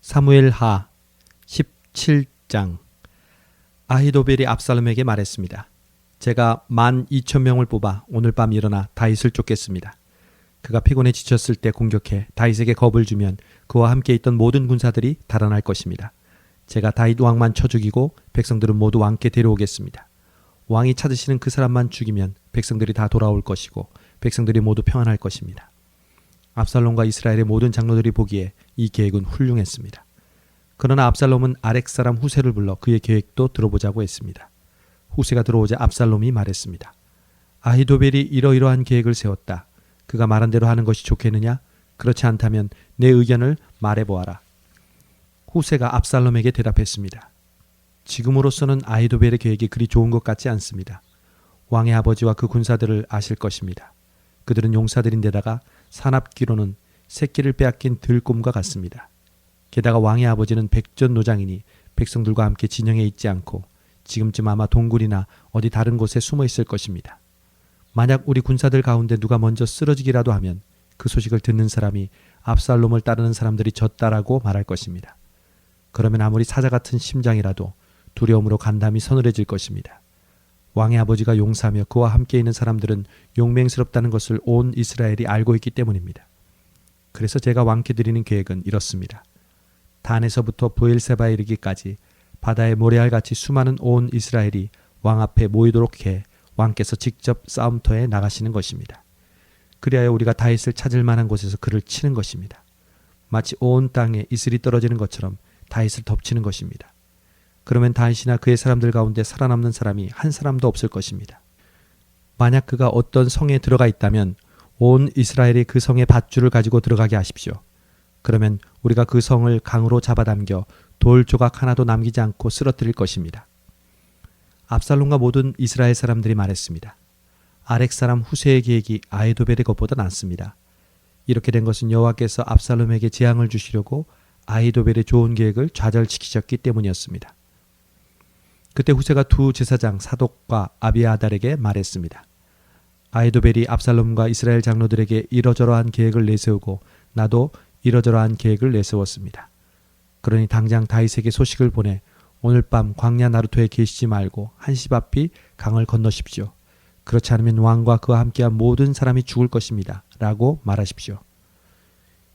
사무엘하 17장. 아히도벨이 압살롬에게 말했습니다. 제가 12,000명을 뽑아 오늘 밤 일어나 다윗을 쫓겠습니다. 그가 피곤해 지쳤을 때 공격해 다윗에게 겁을 주면 그와 함께 있던 모든 군사들이 달아날 것입니다. 제가 다윗 왕만 쳐 죽이고 백성들은 모두 왕께 데려오겠습니다. 왕이 찾으시는 그 사람만 죽이면 백성들이 다 돌아올 것이고 백성들이 모두 평안할 것입니다. 압살롬과 이스라엘의 모든 장로들이 보기에 이 계획은 훌륭했습니다. 그러나 압살롬은 아렉 사람 후세를 불러 그의 계획도 들어보자고 했습니다. 후세가 들어오자 압살롬이 말했습니다. 아히도벨이 이러이러한 계획을 세웠다. 그가 말한 대로 하는 것이 좋겠느냐? 그렇지 않다면 내 의견을 말해보아라. 후세가 압살롬에게 대답했습니다. 지금으로서는 아히도벨의 계획이 그리 좋은 것 같지 않습니다. 왕의 아버지와 그 군사들을 아실 것입니다. 그들은 용사들인데다가 사납기로는 새끼를 빼앗긴 들곰과 같습니다. 게다가 왕의 아버지는 백전노장이니 백성들과 함께 진영에 있지 않고 지금쯤 아마 동굴이나 어디 다른 곳에 숨어 있을 것입니다. 만약 우리 군사들 가운데 누가 먼저 쓰러지기라도 하면 그 소식을 듣는 사람이 압살롬을 따르는 사람들이 졌다라고 말할 것입니다. 그러면 아무리 사자 같은 심장이라도 두려움으로 간담이 서늘해질 것입니다. 왕의 아버지가 용사며 그와 함께 있는 사람들은 용맹스럽다는 것을 온 이스라엘이 알고 있기 때문입니다. 그래서 제가 왕께 드리는 계획은 이렇습니다. 단에서부터 브엘세바에 이르기까지 바다의 모래알같이 수많은 온 이스라엘이 왕 앞에 모이도록 해 왕께서 직접 싸움터에 나가시는 것입니다. 그리하여 우리가 다윗을 찾을 만한 곳에서 그를 치는 것입니다. 마치 온 땅에 이슬이 떨어지는 것처럼 다윗을 덮치는 것입니다. 그러면 다윗이나 그의 사람들 가운데 살아남는 사람이 한 사람도 없을 것입니다. 만약 그가 어떤 성에 들어가 있다면 온 이스라엘이 그 성의 밧줄을 가지고 들어가게 하십시오. 그러면 우리가 그 성을 강으로 잡아당겨 돌 조각 하나도 남기지 않고 쓰러뜨릴 것입니다. 압살롬과 모든 이스라엘 사람들이 말했습니다. 아렉 사람 후세의 계획이 아히도벨의 것보다 낫습니다. 이렇게 된 것은 여호와께서 압살롬에게 재앙을 주시려고 아히도벨의 좋은 계획을 좌절시키셨기 때문이었습니다. 그때 후세가 두 제사장 사독과 아비아달에게 말했습니다. 아히도벨이 압살롬과 이스라엘 장로들에게 이러저러한 계획을 내세우고 나도 이러저러한 계획을 내세웠습니다. 그러니 당장 다윗에게 소식을 보내 오늘 밤 광야 나루토에 계시지 말고 한시 앞이 강을 건너십시오. 그렇지 않으면 왕과 그와 함께한 모든 사람이 죽을 것입니다. 라고 말하십시오.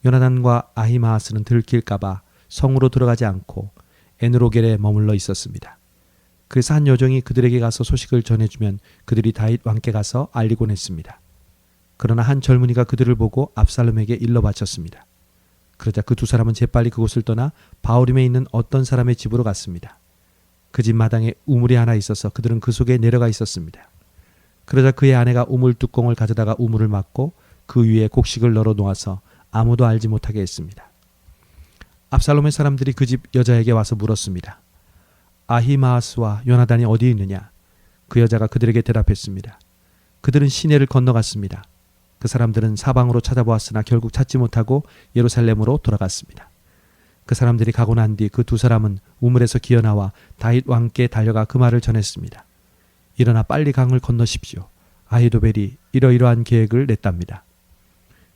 요나단과 아히마아스는 들킬까봐 성으로 들어가지 않고 에누로겔에 머물러 있었습니다. 그래서 한 여종이 그들에게 가서 소식을 전해주면 그들이 다윗 왕께 가서 알리곤 했습니다. 그러나 한 젊은이가 그들을 보고 압살롬에게 일러 바쳤습니다. 그러자 그 두 사람은 재빨리 그곳을 떠나 바후림에 있는 어떤 사람의 집으로 갔습니다. 그 집 마당에 우물이 하나 있어서 그들은 그 속에 내려가 있었습니다. 그러자 그의 아내가 우물 뚜껑을 가져다가 우물을 막고 그 위에 곡식을 널어 놓아서 아무도 알지 못하게 했습니다. 압살롬의 사람들이 그 집 여자에게 와서 물었습니다. 아히마아스와 요나단이 어디 있느냐? 그 여자가 그들에게 대답했습니다. 그들은 시내를 건너갔습니다. 그 사람들은 사방으로 찾아보았으나 결국 찾지 못하고 예루살렘으로 돌아갔습니다. 그 사람들이 가고 난 뒤 그 두 사람은 우물에서 기어나와 다윗 왕께 달려가 그 말을 전했습니다. 일어나 빨리 강을 건너십시오. 아히도벨이 이러이러한 계획을 냈답니다.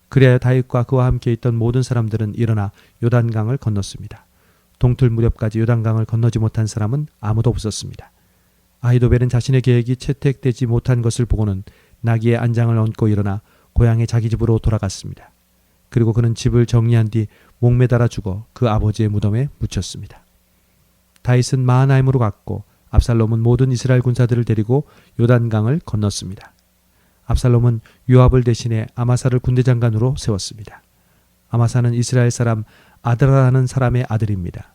그래야 다윗과 그와 함께 있던 모든 사람들은 일어나 요단강을 건넜습니다. 동틀 무렵까지 요단강을 건너지 못한 사람은 아무도 없었습니다. 아히도벨은 자신의 계획이 채택되지 못한 것을 보고는 나귀의 안장을 얹고 일어나 고향의 자기 집으로 돌아갔습니다. 그리고 그는 집을 정리한 뒤 목매달아 죽어 그 아버지의 무덤에 묻혔습니다. 다윗은 마하나임으로 갔고 압살롬은 모든 이스라엘 군사들을 데리고 요단강을 건넜습니다. 압살롬은 요압을 대신해 아마사를 군대장관으로 세웠습니다. 아마사는 이스라엘 사람 아드라라는 사람의 아들입니다.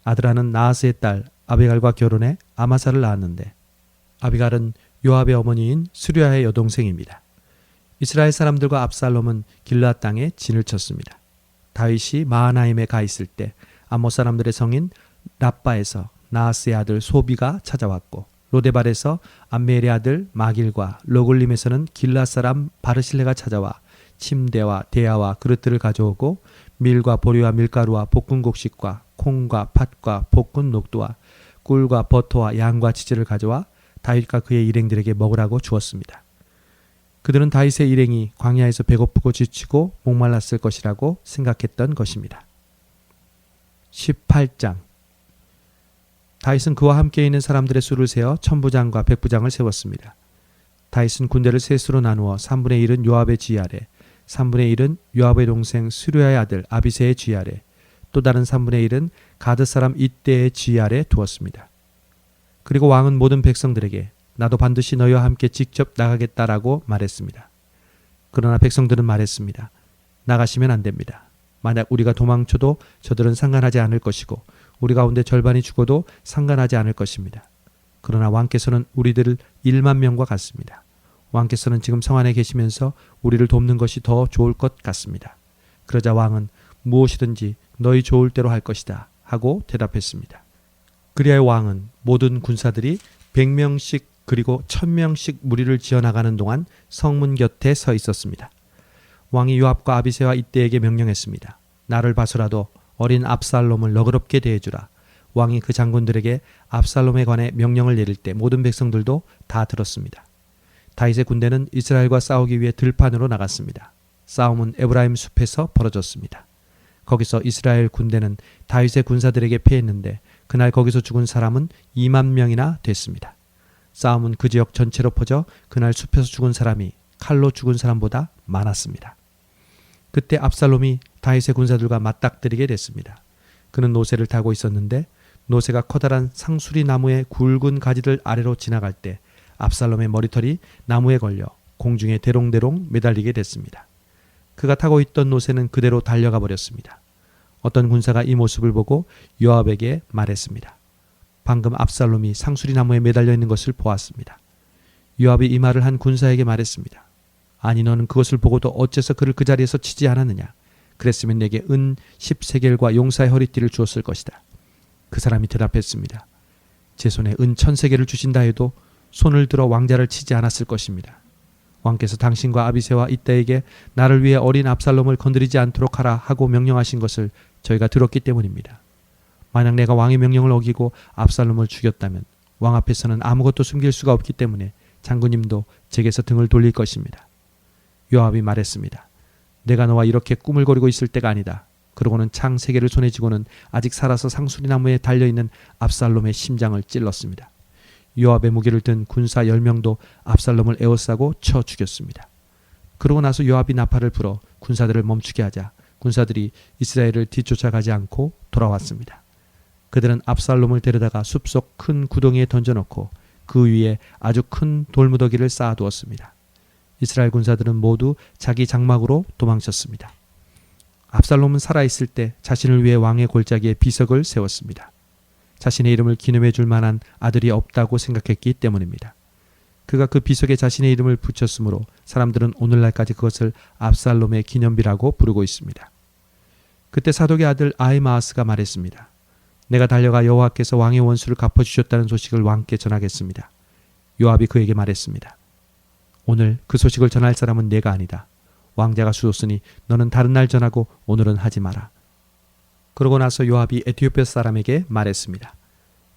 아드라는 나하스의 딸 아비갈과 결혼해 아마사를 낳았는데 아비갈은 요압의 어머니인 스류야의 여동생입니다. 이스라엘 사람들과 압살롬은 길르앗 땅에 진을 쳤습니다. 다윗이 마하나임에 가 있을 때 암몬 사람들의 성인 랍바에서 나하스의 아들 소비가 찾아왔고 로데발에서 암메엘의 아들 마길과 로글림에서는 길르앗 사람 바르실레가 찾아와 침대와 대야와 그릇들을 가져오고 밀과 보리와 밀가루와 볶은 곡식과 콩과 팥과 볶은 녹두와 꿀과 버터와 양과 치즈를 가져와 다윗과 그의 일행들에게 먹으라고 주었습니다. 그들은 다윗의 일행이 광야에서 배고프고 지치고 목말랐을 것이라고 생각했던 것입니다. 18장. 다윗은 그와 함께 있는 사람들의 수를 세어 천부장과 백부장을 세웠습니다. 다윗은 군대를 세 수로 나누어 3분의 1은 요압의 지휘 아래, 3분의 1은 요압의 동생 스루야의 아들 아비새의 지휘 아래, 또 다른 3분의 1은 가드 사람 이때의 지휘 아래 두었습니다. 그리고 왕은 모든 백성들에게 나도 반드시 너희와 함께 직접 나가겠다라고 말했습니다. 그러나 백성들은 말했습니다. 나가시면 안 됩니다. 만약 우리가 도망쳐도 저들은 상관하지 않을 것이고 우리 가운데 절반이 죽어도 상관하지 않을 것입니다. 그러나 왕께서는 우리들을 1만 명과 같습니다. 왕께서는 지금 성 안에 계시면서 우리를 돕는 것이 더 좋을 것 같습니다. 그러자 왕은 무엇이든지 너희 좋을 대로 할 것이다 하고 대답했습니다. 그리하여 왕은 모든 군사들이 100명씩 그리고 1000명씩 무리를 지어나가는 동안 성문 곁에 서 있었습니다. 왕이 요압과 아비새와 이때에게 명령했습니다. 나를 봐서라도 어린 압살롬을 너그럽게 대해주라. 왕이 그 장군들에게 압살롬에 관해 명령을 내릴 때 모든 백성들도 다 들었습니다. 다윗의 군대는 이스라엘과 싸우기 위해 들판으로 나갔습니다. 싸움은 에브라임 숲에서 벌어졌습니다. 거기서 이스라엘 군대는 다윗의 군사들에게 패했는데 그날 거기서 죽은 사람은 2만 명이나 됐습니다. 싸움은 그 지역 전체로 퍼져 그날 숲에서 죽은 사람이 칼로 죽은 사람보다 많았습니다. 그때 압살롬이 다윗의 군사들과 맞닥뜨리게 됐습니다. 그는 노새를 타고 있었는데 노새가 커다란 상수리 나무의 굵은 가지를 아래로 지나갈 때 압살롬의 머리털이 나무에 걸려 공중에 대롱대롱 매달리게 됐습니다. 그가 타고 있던 노새는 그대로 달려가 버렸습니다. 어떤 군사가 이 모습을 보고 요압에게 말했습니다. 방금 압살롬이 상수리 나무에 매달려 있는 것을 보았습니다. 요압이 이 말을 한 군사에게 말했습니다. 아니 너는 그것을 보고도 어째서 그를 그 자리에서 치지 않았느냐. 그랬으면 내게 은 10세겔과 용사의 허리띠를 주었을 것이다. 그 사람이 대답했습니다. 제 손에 은 1000세겔을 주신다 해도 손을 들어 왕자를 치지 않았을 것입니다. 왕께서 당신과 아비새와 이때에게 나를 위해 어린 압살롬을 건드리지 않도록 하라 하고 명령하신 것을 저희가 들었기 때문입니다. 만약 내가 왕의 명령을 어기고 압살롬을 죽였다면 왕 앞에서는 아무것도 숨길 수가 없기 때문에 장군님도 제게서 등을 돌릴 것입니다. 요압이 말했습니다. 내가 너와 이렇게 꾸물거리고 있을 때가 아니다. 그러고는 창 3개를 손에 쥐고는 아직 살아서 상수리 나무에 달려있는 압살롬의 심장을 찔렀습니다. 요압의 무기를 든 군사 10명도 압살롬을 에워싸고 쳐 죽였습니다. 그러고 나서 요압이 나팔을 불어 군사들을 멈추게 하자 군사들이 이스라엘을 뒤쫓아가지 않고 돌아왔습니다. 그들은 압살롬을 데려다가 숲속 큰 구덩이에 던져놓고 그 위에 아주 큰 돌무더기를 쌓아두었습니다. 이스라엘 군사들은 모두 자기 장막으로 도망쳤습니다. 압살롬은 살아있을 때 자신을 위해 왕의 골짜기에 비석을 세웠습니다. 자신의 이름을 기념해 줄 만한 아들이 없다고 생각했기 때문입니다. 그가 그 비석에 자신의 이름을 붙였으므로 사람들은 오늘날까지 그것을 압살롬의 기념비라고 부르고 있습니다. 그때 사독의 아들 아히마아스가 말했습니다. 내가 달려가 여호와께서 왕의 원수를 갚아주셨다는 소식을 왕께 전하겠습니다. 요압이 그에게 말했습니다. 오늘 그 소식을 전할 사람은 내가 아니다. 왕자가 주었으니 너는 다른 날 전하고 오늘은 하지 마라. 그러고 나서 요압이 에티오피아 사람에게 말했습니다.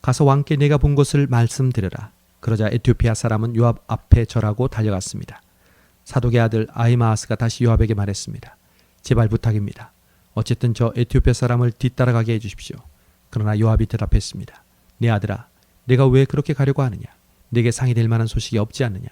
가서 왕께 내가 본 것을 말씀드려라. 그러자 에티오피아 사람은 요압 앞에 절하고 달려갔습니다. 사독의 아들 아히마아스가 다시 요압에게 말했습니다. 제발 부탁입니다. 어쨌든 저 에티오피아 사람을 뒤따라가게 해주십시오. 그러나 요압이 대답했습니다. 내 아들아, 내가 왜 그렇게 가려고 하느냐? 내게 상이 될 만한 소식이 없지 않느냐?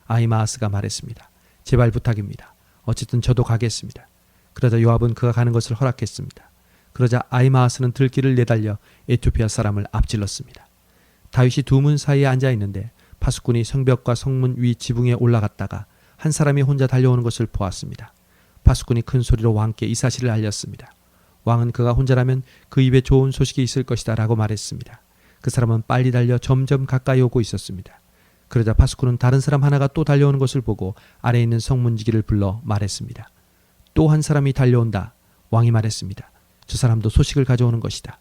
아히마아스가 말했습니다. 제발 부탁입니다. 어쨌든 저도 가겠습니다. 그러자 요압은 그가 가는 것을 허락했습니다. 그러자 아히마아스는 들길을 내달려 에티오피아 사람을 앞질렀습니다. 다윗이 두 문 사이에 앉아 있는데 파수꾼이 성벽과 성문 위 지붕에 올라갔다가 한 사람이 혼자 달려오는 것을 보았습니다. 파수꾼이 큰 소리로 왕께 이 사실을 알렸습니다. 왕은 그가 혼자라면 그 입에 좋은 소식이 있을 것이다 라고 말했습니다. 그 사람은 빨리 달려 점점 가까이 오고 있었습니다. 그러자 파수꾼은 다른 사람 하나가 또 달려오는 것을 보고 아래에 있는 성문지기를 불러 말했습니다. 또 한 사람이 달려온다. 왕이 말했습니다. 저 사람도 소식을 가져오는 것이다.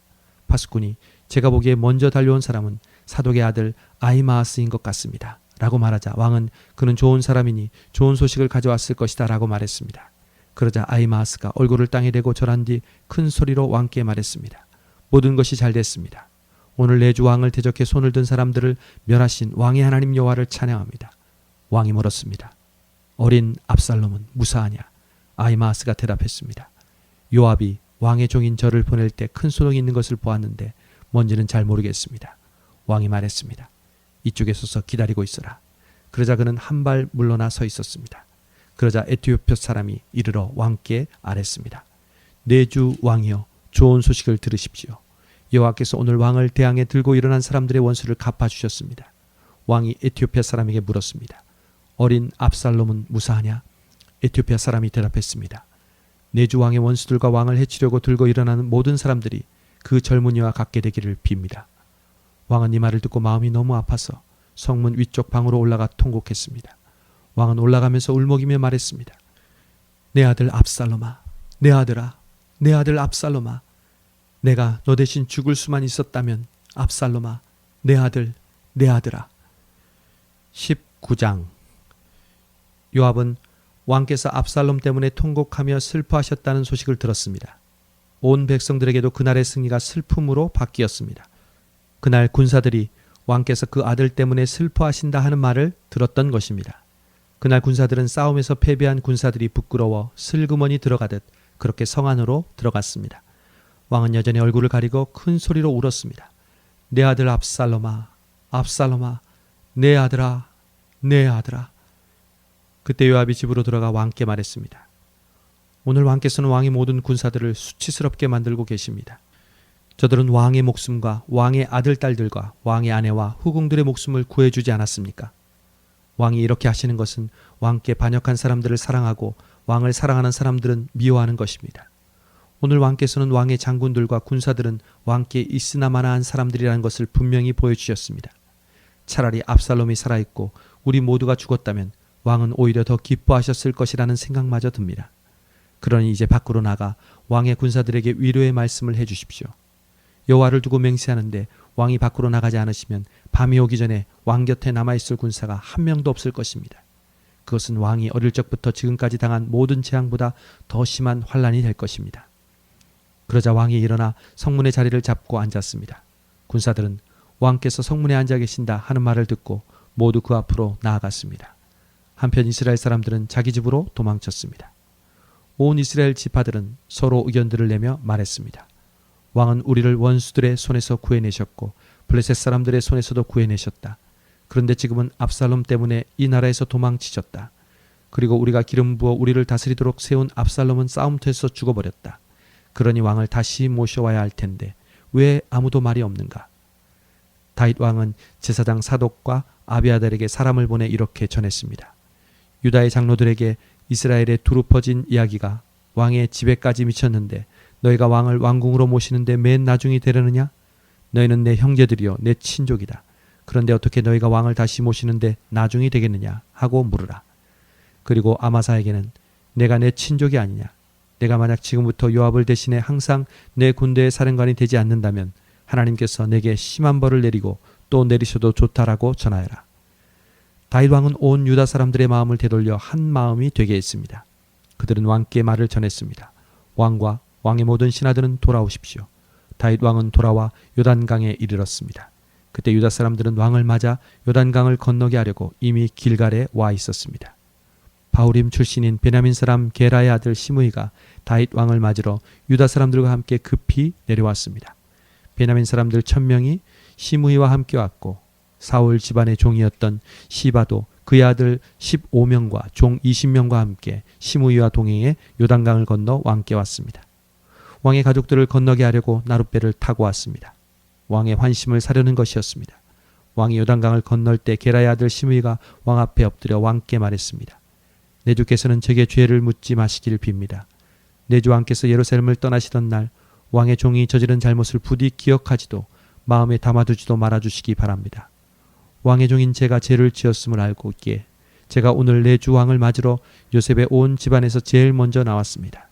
파수꾼이 제가 보기에 먼저 달려온 사람은 사독의 아들 아히마아스인 것 같습니다. 라고 말하자 왕은 그는 좋은 사람이니 좋은 소식을 가져왔을 것이다 라고 말했습니다. 그러자 아히마아스가 얼굴을 땅에 대고 절한 뒤 큰 소리로 왕께 말했습니다. 모든 것이 잘 됐습니다. 오늘 내 주 왕을 대적해 손을 든 사람들을 멸하신 왕의 하나님 여호와를 찬양합니다. 왕이 물었습니다. 어린 압살롬은 무사하냐? 아히마아스가 대답했습니다. 요압이 왕의 종인 저를 보낼 때 큰 소동이 있는 것을 보았는데 뭔지는 잘 모르겠습니다. 왕이 말했습니다. 이쪽에 서서 기다리고 있어라. 그러자 그는 한 발 물러나 서 있었습니다. 그러자 에티오피아 사람이 이르러 왕께 아뢰습니다. 내주 왕이여, 좋은 소식을 들으십시오. 여호와께서 오늘 왕을 대항해 들고 일어난 사람들의 원수를 갚아주셨습니다. 왕이 에티오피아 사람에게 물었습니다. 어린 압살롬은 무사하냐? 에티오피아 사람이 대답했습니다. 내주 왕의 원수들과 왕을 해치려고 들고 일어나는 모든 사람들이 그 젊은이와 같게 되기를 빕니다. 왕은 이 말을 듣고 마음이 너무 아파서 성문 위쪽 방으로 올라가 통곡했습니다. 왕은 올라가면서 울먹이며 말했습니다. 내 아들 압살롬아, 내 아들아, 내 아들 압살롬아, 내가 너 대신 죽을 수만 있었다면 압살롬아, 내 아들, 내 아들아. 19장. 요압은 왕께서 압살롬 때문에 통곡하며 슬퍼하셨다는 소식을 들었습니다. 온 백성들에게도 그날의 승리가 슬픔으로 바뀌었습니다. 그날 군사들이 왕께서 그 아들 때문에 슬퍼하신다 하는 말을 들었던 것입니다. 그날 군사들은 싸움에서 패배한 군사들이 부끄러워 슬그머니 들어가듯 그렇게 성 안으로 들어갔습니다. 왕은 여전히 얼굴을 가리고 큰 소리로 울었습니다. 내 아들 압살롬아, 압살롬아, 내 아들아, 내 아들아. 그때 요압이 집으로 들어가 왕께 말했습니다. 오늘 왕께서는 왕의 모든 군사들을 수치스럽게 만들고 계십니다. 저들은 왕의 목숨과 왕의 아들, 딸들과 왕의 아내와 후궁들의 목숨을 구해주지 않았습니까? 왕이 이렇게 하시는 것은 왕께 반역한 사람들을 사랑하고 왕을 사랑하는 사람들은 미워하는 것입니다. 오늘 왕께서는 왕의 장군들과 군사들은 왕께 있으나마나한 사람들이라는 것을 분명히 보여주셨습니다. 차라리 압살롬이 살아있고 우리 모두가 죽었다면 왕은 오히려 더 기뻐하셨을 것이라는 생각마저 듭니다. 그러니 이제 밖으로 나가 왕의 군사들에게 위로의 말씀을 해주십시오. 여호와를 두고 맹세하는데 왕이 밖으로 나가지 않으시면 밤이 오기 전에 왕 곁에 남아있을 군사가 한 명도 없을 것입니다. 그것은 왕이 어릴 적부터 지금까지 당한 모든 재앙보다 더 심한 환란이 될 것입니다. 그러자 왕이 일어나 성문의 자리를 잡고 앉았습니다. 군사들은 왕께서 성문에 앉아 계신다 하는 말을 듣고 모두 그 앞으로 나아갔습니다. 한편 이스라엘 사람들은 자기 집으로 도망쳤습니다. 온 이스라엘 지파들은 서로 의견들을 내며 말했습니다. 왕은 우리를 원수들의 손에서 구해내셨고 블레셋 사람들의 손에서도 구해내셨다. 그런데 지금은 압살롬 때문에 이 나라에서 도망치셨다. 그리고 우리가 기름 부어 우리를 다스리도록 세운 압살롬은 싸움터에서 죽어버렸다. 그러니 왕을 다시 모셔와야 할 텐데 왜 아무도 말이 없는가? 다윗 왕은 제사장 사독과 아비아달에게 사람을 보내 이렇게 전했습니다. 유다의 장로들에게 이스라엘에 두루 퍼진 이야기가 왕의 집에까지 미쳤는데 너희가 왕을 왕궁으로 모시는데 맨 나중이 되려느냐? 너희는 내 형제들이요 내 친족이다. 그런데 어떻게 너희가 왕을 다시 모시는데 나중이 되겠느냐 하고 물으라. 그리고 아마사에게는 내가 내 친족이 아니냐? 내가 만약 지금부터 요압을 대신해 항상 내 군대의 사령관이 되지 않는다면 하나님께서 내게 심한 벌을 내리고 또 내리셔도 좋다라고 전하여라. 다윗 왕은 온 유다 사람들의 마음을 되돌려 한 마음이 되게 했습니다. 그들은 왕께 말을 전했습니다. 왕과 왕의 모든 신하들은 돌아오십시오. 다윗 왕은 돌아와 요단강에 이르렀습니다. 그때 유다 사람들은 왕을 맞아 요단강을 건너게 하려고 이미 길갈에 와 있었습니다. 바후림 출신인 베냐민 사람 게라의 아들 시므이가 다윗 왕을 맞으러 유다 사람들과 함께 급히 내려왔습니다. 베냐민 사람들 1000명이 시므이와 함께 왔고 사울 집안의 종이었던 시바도 그의 아들 15명과 종 20명과 함께 시므이와 동행해 요단강을 건너 왕께 왔습니다. 왕의 가족들을 건너게 하려고 나룻배를 타고 왔습니다. 왕의 환심을 사려는 것이었습니다. 왕이 요단강을 건널 때 게라의 아들 시므이가 왕 앞에 엎드려 왕께 말했습니다. 내 주께서는 제게 죄를 묻지 마시기를 빕니다. 내 주 왕께서 예루살렘을 떠나시던 날 왕의 종이 저지른 잘못을 부디 기억하지도 마음에 담아두지도 말아주시기 바랍니다. 왕의 종인 제가 죄를 지었음을 알고 있기에 제가 오늘 내 주 왕을 맞으러 요셉의 온 집안에서 제일 먼저 나왔습니다.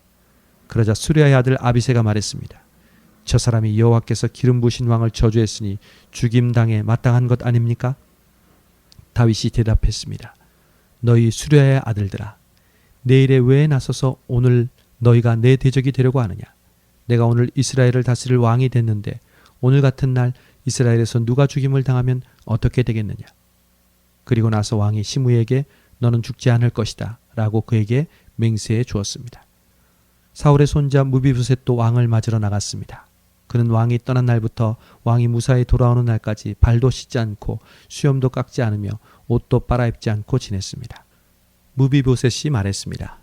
그러자 수리아의 아들 아비새가 말했습니다. 저 사람이 여호와께서 기름 부으신 왕을 저주했으니 죽임당에 마땅한 것 아닙니까? 다윗이 대답했습니다. 너희 수리아의 아들들아, 내일에 왜 나서서 오늘 너희가 내 대적이 되려고 하느냐? 내가 오늘 이스라엘을 다스릴 왕이 됐는데 오늘 같은 날 이스라엘에서 누가 죽임을 당하면 어떻게 되겠느냐? 그리고 나서 왕이 시므이에게 너는 죽지 않을 것이다 라고 그에게 맹세해 주었습니다. 사울의 손자 무비부셋도 왕을 맞으러 나갔습니다. 그는 왕이 떠난 날부터 왕이 무사히 돌아오는 날까지 발도 씻지 않고 수염도 깎지 않으며 옷도 빨아입지 않고 지냈습니다. 무비보셋이 말했습니다.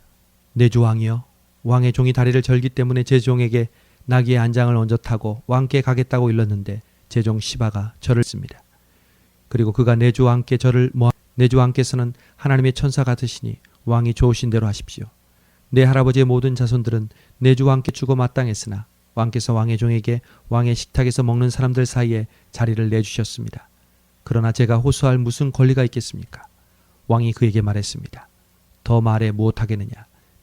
내 주 왕이여, 왕의 종이 다리를 절기 때문에 제 종에게 나귀의 안장을 얹어 타고 왕께 가겠다고 일렀는데 제 종 시바가 저를 씁니다. 그리고 그가 내 주 왕께 저를 내 주 왕께서는 하나님의 천사 같으시니 왕이 좋으신 대로 하십시오. 내 할아버지의 모든 자손들은 내 주 왕께 주고 마땅했으나 왕께서 왕의 종에게 왕의 식탁에서 먹는 사람들 사이에 자리를 내주셨습니다. 그러나 제가 호소할 무슨 권리가 있겠습니까? 왕이 그에게 말했습니다. 더 말해 무엇하겠느냐?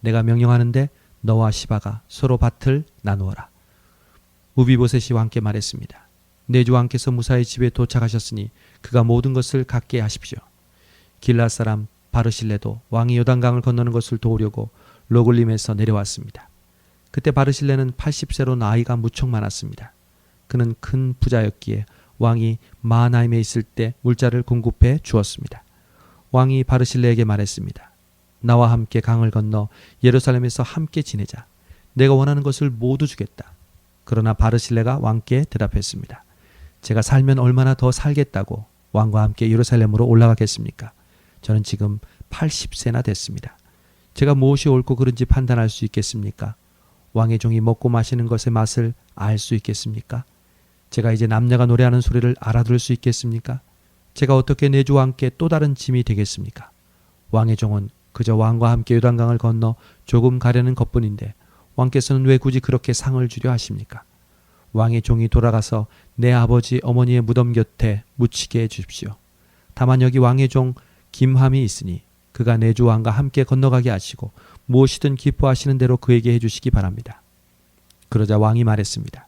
내가 명령하는데 너와 시바가 서로 밭을 나누어라. 무비보셋이 왕께 말했습니다. 내 주 왕께서 무사히 집에 도착하셨으니 그가 모든 것을 갖게 하십시오. 길앗 사람 바르실레도 왕이 요단강을 건너는 것을 도우려고 로글림에서 내려왔습니다. 그때 바르실레는 80세로 나이가 무척 많았습니다. 그는 큰 부자였기에 왕이 마하나임에 있을 때 물자를 공급해 주었습니다. 왕이 바르실레에게 말했습니다. 나와 함께 강을 건너 예루살렘에서 함께 지내자. 내가 원하는 것을 모두 주겠다. 그러나 바르실레가 왕께 대답했습니다. 제가 살면 얼마나 더 살겠다고 왕과 함께 예루살렘으로 올라가겠습니까? 저는 지금 80세나 됐습니다. 제가 무엇이 옳고 그른지 판단할 수 있겠습니까? 왕의 종이 먹고 마시는 것의 맛을 알 수 있겠습니까? 제가 이제 남녀가 노래하는 소리를 알아들을 수 있겠습니까? 제가 어떻게 내 주 왕께 또 다른 짐이 되겠습니까? 왕의 종은 그저 왕과 함께 요단강을 건너 조금 가려는 것뿐인데 왕께서는 왜 굳이 그렇게 상을 주려 하십니까? 왕의 종이 돌아가서 내 아버지 어머니의 무덤 곁에 묻히게 해 주십시오. 다만 여기 왕의 종 김함이 있으니 그가 내 주 왕과 함께 건너가게 하시고 무엇이든 기뻐하시는 대로 그에게 해주시기 바랍니다. 그러자 왕이 말했습니다.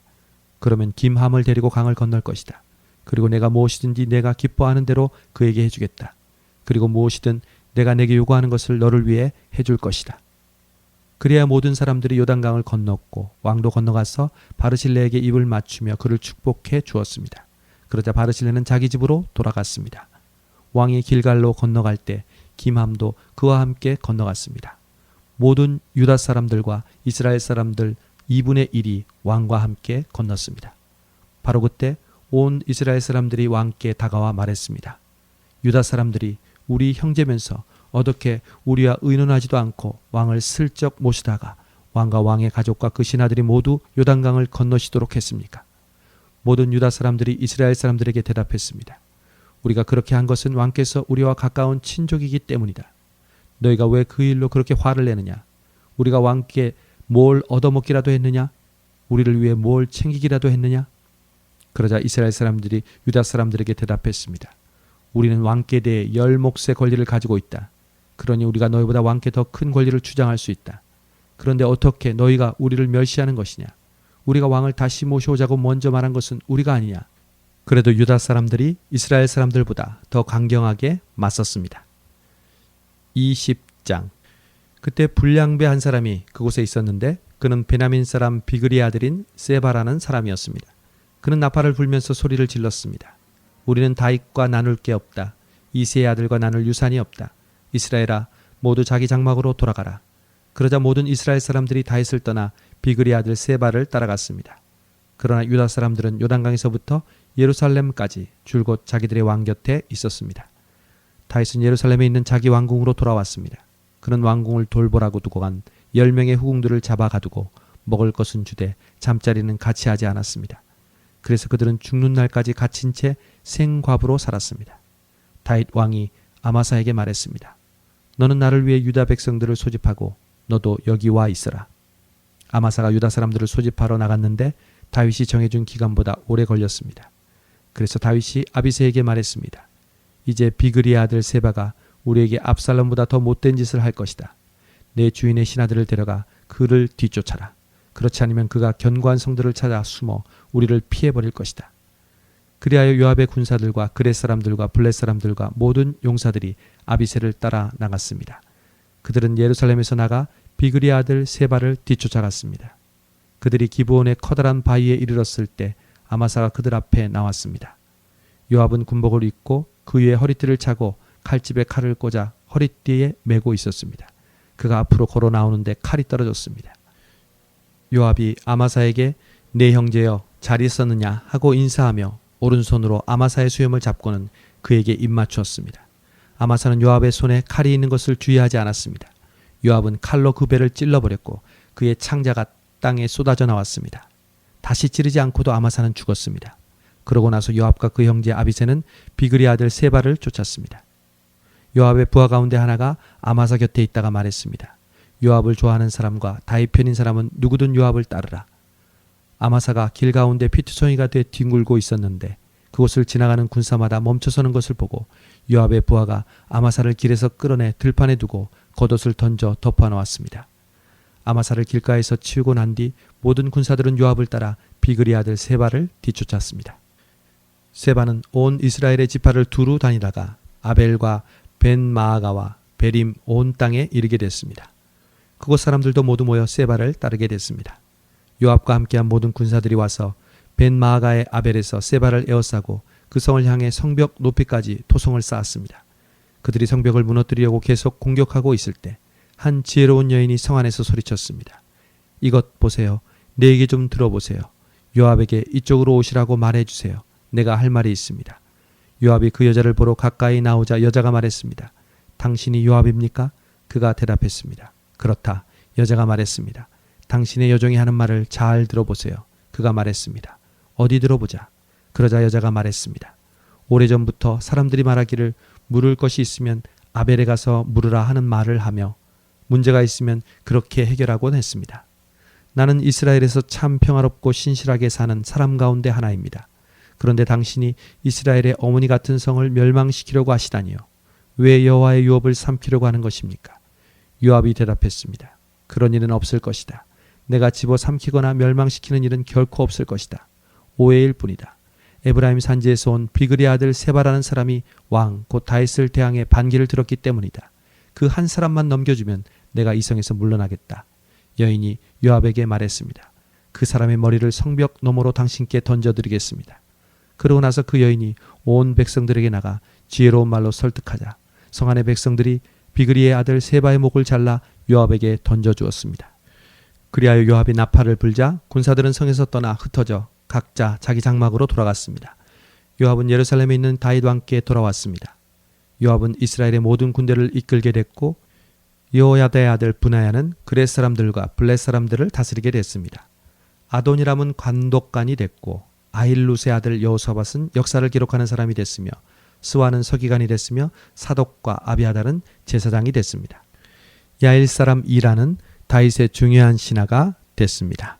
그러면 김함을 데리고 강을 건널 것이다. 그리고 내가 무엇이든지 내가 기뻐하는 대로 그에게 해주겠다. 그리고 무엇이든 내가 내게 요구하는 것을 너를 위해 해줄 것이다. 그래야 모든 사람들이 요단강을 건넜고 왕도 건너가서 바르실레에게 입을 맞추며 그를 축복해 주었습니다. 그러자 바르실레는 자기 집으로 돌아갔습니다. 왕이 길갈로 건너갈 때 김함도 그와 함께 건너갔습니다. 모든 유다 사람들과 이스라엘 사람들 2분의 1이 왕과 함께 건넜습니다. 바로 그때 온 이스라엘 사람들이 왕께 다가와 말했습니다. 유다 사람들이 우리 형제면서 어떻게 우리와 의논하지도 않고 왕을 슬쩍 모시다가 왕과 왕의 가족과 그 신하들이 모두 요단강을 건너시도록 했습니까? 모든 유다 사람들이 이스라엘 사람들에게 대답했습니다. 우리가 그렇게 한 것은 왕께서 우리와 가까운 친족이기 때문이다. 너희가 왜 그 일로 그렇게 화를 내느냐? 우리가 왕께 뭘 얻어먹기라도 했느냐? 우리를 위해 뭘 챙기기라도 했느냐? 그러자 이스라엘 사람들이 유다 사람들에게 대답했습니다. 우리는 왕께 대해 10몫의 권리를 가지고 있다. 그러니 우리가 너희보다 왕께 더 큰 권리를 주장할 수 있다. 그런데 어떻게 너희가 우리를 멸시하는 것이냐? 우리가 왕을 다시 모셔오자고 먼저 말한 것은 우리가 아니냐? 그래도 유다 사람들이 이스라엘 사람들보다 더 강경하게 맞섰습니다. 20장. 그때 불량배 한 사람이 그곳에 있었는데 그는 베냐민 사람 비그리의 아들인 세바라는 사람이었습니다. 그는 나팔을 불면서 소리를 질렀습니다. 우리는 다윗과 나눌 게 없다. 이새의 아들과 나눌 유산이 없다. 이스라엘아, 모두 자기 장막으로 돌아가라. 그러자 모든 이스라엘 사람들이 다윗을 떠나 비그리의 아들 세바를 따라갔습니다. 그러나 유다 사람들은 요단강에서부터 예루살렘까지 줄곧 자기들의 왕 곁에 있었습니다. 다윗은 예루살렘에 있는 자기 왕궁으로 돌아왔습니다. 그는 왕궁을 돌보라고 두고 간 10명의 후궁들을 잡아 가두고 먹을 것은 주되 잠자리는 같이 하지 않았습니다. 그래서 그들은 죽는 날까지 갇힌 채 생과부로 살았습니다. 다윗 왕이 아마사에게 말했습니다. 너는 나를 위해 유다 백성들을 소집하고 너도 여기 와 있어라. 아마사가 유다 사람들을 소집하러 나갔는데 다윗이 정해준 기간보다 오래 걸렸습니다. 그래서 다윗이 아비새에게 말했습니다. 이제 비그리의 아들 세바가 우리에게 압살롬보다 더 못된 짓을 할 것이다. 내 주인의 신하들을 데려가 그를 뒤쫓아라. 그렇지 않으면 그가 견고한 성들을 찾아 숨어 우리를 피해버릴 것이다. 그리하여 요압의 군사들과 그렛 사람들과 블렛 사람들과 모든 용사들이 아비새를 따라 나갔습니다. 그들은 예루살렘에서 나가 비그리의 아들 세바를 뒤쫓아갔습니다. 그들이 기브온의 커다란 바위에 이르렀을 때 아마사가 그들 앞에 나왔습니다. 요압은 군복을 입고 그 위에 허리띠를 차고 칼집에 칼을 꽂아 허리띠에 메고 있었습니다. 그가 앞으로 걸어 나오는데 칼이 떨어졌습니다. 요압이 아마사에게 내 형제여 잘 있었느냐 하고 인사하며 오른손으로 아마사의 수염을 잡고는 그에게 입맞추었습니다. 아마사는 요압의 손에 칼이 있는 것을 주의하지 않았습니다. 요압은 칼로 그 배를 찔러버렸고 그의 창자가 땅에 쏟아져 나왔습니다. 다시 찌르지 않고도 아마사는 죽었습니다. 그러고 나서 요압과 그 형제 아비새는 비그리 아들 세바를 쫓았습니다. 요압의 부하 가운데 하나가 아마사 곁에 있다가 말했습니다. 요압을 좋아하는 사람과 다윗 편인 사람은 누구든 요압을 따르라. 아마사가 길 가운데 피투성이가 돼 뒹굴고 있었는데 그곳을 지나가는 군사마다 멈춰서는 것을 보고 요압의 부하가 아마사를 길에서 끌어내 들판에 두고 겉옷을 던져 덮어놓았습니다. 아마사를 길가에서 치우고 난 뒤 모든 군사들은 요압을 따라 비그리 아들 세바를 뒤쫓았습니다. 세바는 온 이스라엘의 지파를 두루 다니다가 아벨과 벤마아가와 베림 온 땅에 이르게 됐습니다. 그곳 사람들도 모두 모여 세바를 따르게 됐습니다. 요압과 함께한 모든 군사들이 와서 벤마아가의 아벨에서 세바를 에워싸고 그 성을 향해 성벽 높이까지 토성을 쌓았습니다. 그들이 성벽을 무너뜨리려고 계속 공격하고 있을 때 한 지혜로운 여인이 성 안에서 소리쳤습니다. 이것 보세요. 내 얘기 좀 들어보세요. 요압에게 이쪽으로 오시라고 말해주세요. 내가 할 말이 있습니다. 요압이 그 여자를 보러 가까이 나오자 여자가 말했습니다. 당신이 요압입니까? 그가 대답했습니다. 그렇다. 여자가 말했습니다. 당신의 여종이 하는 말을 잘 들어보세요. 그가 말했습니다. 어디 들어보자. 그러자 여자가 말했습니다. 오래전부터 사람들이 말하기를 물을 것이 있으면 아벨에 가서 물으라 하는 말을 하며 문제가 있으면 그렇게 해결하곤 했습니다. 나는 이스라엘에서 참 평화롭고 신실하게 사는 사람 가운데 하나입니다. 그런데 당신이 이스라엘의 어머니 같은 성을 멸망시키려고 하시다니요. 왜 여호와의 유업을 삼키려고 하는 것입니까? 요압이 대답했습니다. 그런 일은 없을 것이다. 내가 집어 삼키거나 멸망시키는 일은 결코 없을 것이다. 오해일 뿐이다. 에브라임 산지에서 온 비그리 아들 세바라는 사람이 왕 곧 다윗을 대항해 반기를 들었기 때문이다. 그 한 사람만 넘겨주면 내가 이 성에서 물러나겠다. 여인이 요압에게 말했습니다. 그 사람의 머리를 성벽 너머로 당신께 던져드리겠습니다. 그러고 나서 그 여인이 온 백성들에게 나가 지혜로운 말로 설득하자 성 안의 백성들이 비그리의 아들 세바의 목을 잘라 요압에게 던져주었습니다. 그리하여 요압이 나팔을 불자 군사들은 성에서 떠나 흩어져 각자 자기 장막으로 돌아갔습니다. 요압은 예루살렘에 있는 다윗 왕께 돌아왔습니다. 요압은 이스라엘의 모든 군대를 이끌게 됐고 여호야다의 아들 브나야는 그렛 사람들과 블렛 사람들을 다스리게 됐습니다. 아도니람은 관독관이 됐고 아힐룻의 아들 여호사밧은 역사를 기록하는 사람이 됐으며 스와는 서기관이 됐으며 사독과 아비아달은 제사장이 됐습니다. 야일 사람 이라는 다윗의 중요한 신하가 됐습니다.